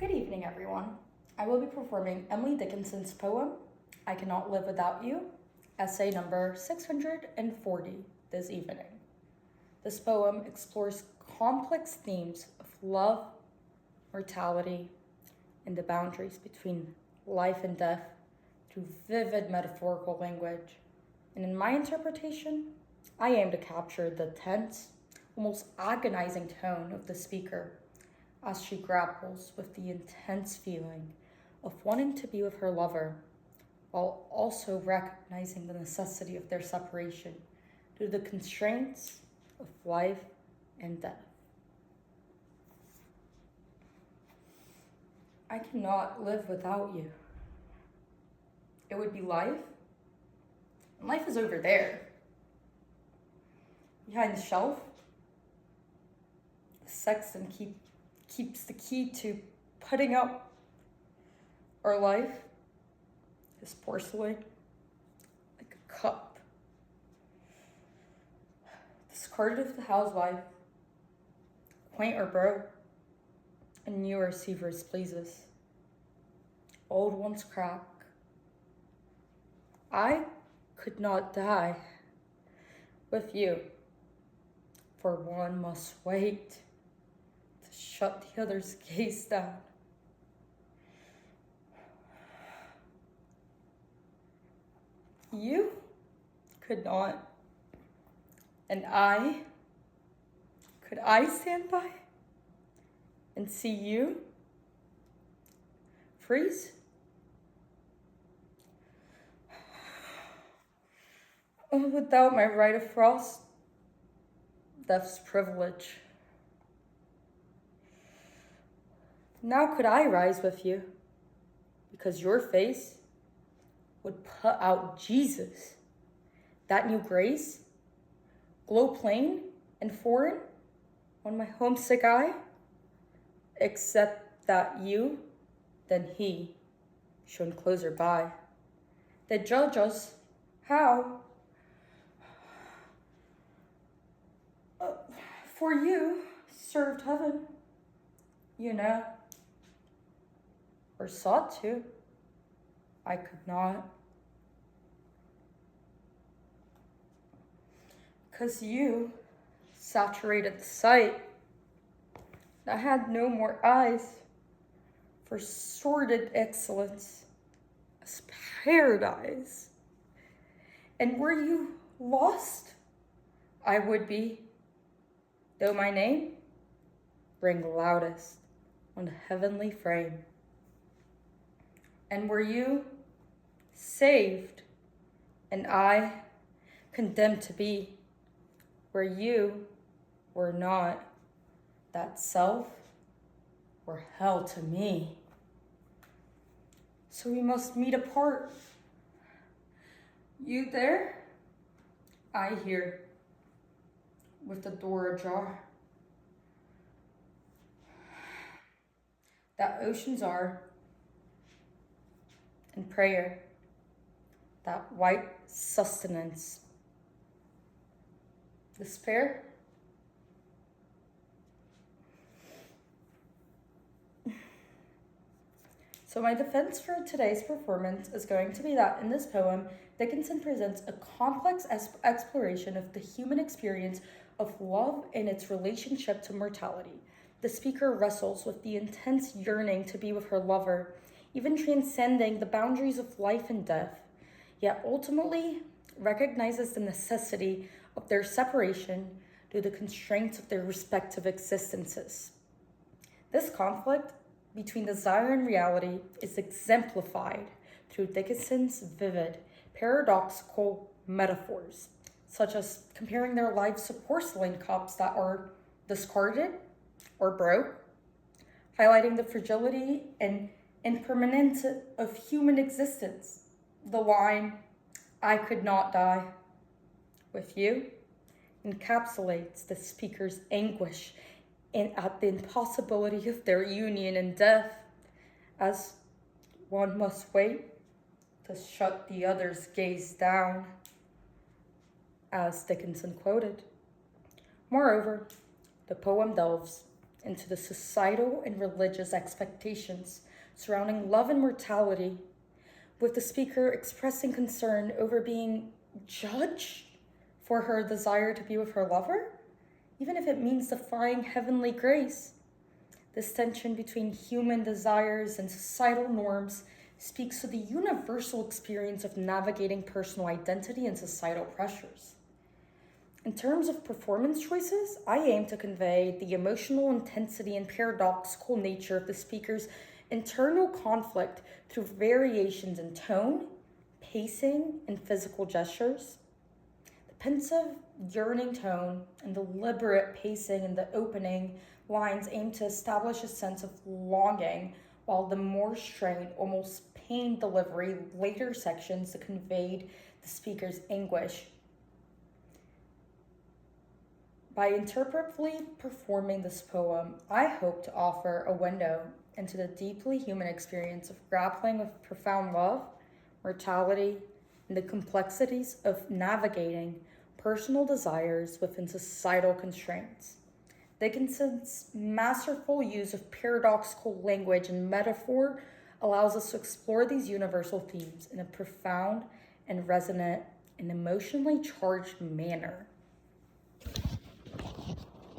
Good evening, everyone. I will be performing Emily Dickinson's poem, I Cannot Live Without You, essay number 640 this evening. This poem explores complex themes of love, mortality, and the boundaries between life and death through vivid metaphorical language. And in my interpretation, I aim to capture the tense, almost agonizing tone of the speaker as she grapples with the intense feeling of wanting to be with her lover, while also recognizing the necessity of their separation due to the constraints of life and death. I cannot live without you. It would be life, and life is over there, behind the shelf. The sexton keeps the key to putting up our life, his porcelain, like a cup. Discarded of the housewife, quaint or broke, and new or sever's pleases. Old ones crack. I could not die with you, for one must wait to shut the other's gaze down. You could not, and could I stand by and see you freeze? Without my right of frost, death's privilege. Now could I rise with you, because your face would put out Jesus, that new grace, glow plain and foreign on my homesick eye, except that you, then he, shone closer by. They judge us how? For you served heaven, or sought to. I could not. 'Cause you saturated the sight. I had no more eyes for sordid excellence as paradise. And were you lost, I would be, though my name rang loudest on the heavenly frame. And were you saved, and I condemned to be where you were not, that self were hell to me. So we must meet apart. You there, I here, with the door ajar. That oceans are, and prayer, that white sustenance. Despair? So my defense for today's performance is going to be that in this poem, Dickinson presents a complex exploration of the human experience of love and its relationship to mortality. The speaker wrestles with the intense yearning to be with her lover, even transcending the boundaries of life and death, yet ultimately recognizes the necessity of their separation due to the constraints of their respective existences. This conflict between desire and reality is exemplified through Dickinson's vivid, paradoxical metaphors, such as comparing their lives to porcelain cups that are discarded or broke, highlighting the fragility and impermanence of human existence. The line, I could not die with you, encapsulates the speaker's anguish and at the impossibility of their union in death, as one must wait to shut the other's gaze down, as Dickinson quoted. Moreover, the poem delves into the societal and religious expectations surrounding love and mortality, with the speaker expressing concern over being judged for her desire to be with her lover, even if it means defying heavenly grace. This tension between human desires and societal norms speaks to the universal experience of navigating personal identity and societal pressures. In terms of performance choices, I aim to convey the emotional intensity and paradoxical nature of the speaker's internal conflict through variations in tone, pacing, and physical gestures. The pensive, yearning tone and deliberate pacing in the opening lines aim to establish a sense of longing, while the more strained, almost pained delivery later sections conveyed the speaker's anguish. By interpretively performing this poem, I hope to offer a window into the deeply human experience of grappling with profound love, mortality, and the complexities of navigating personal desires within societal constraints. Dickinson's masterful use of paradoxical language and metaphor allows us to explore these universal themes in a profound and resonant and emotionally charged manner.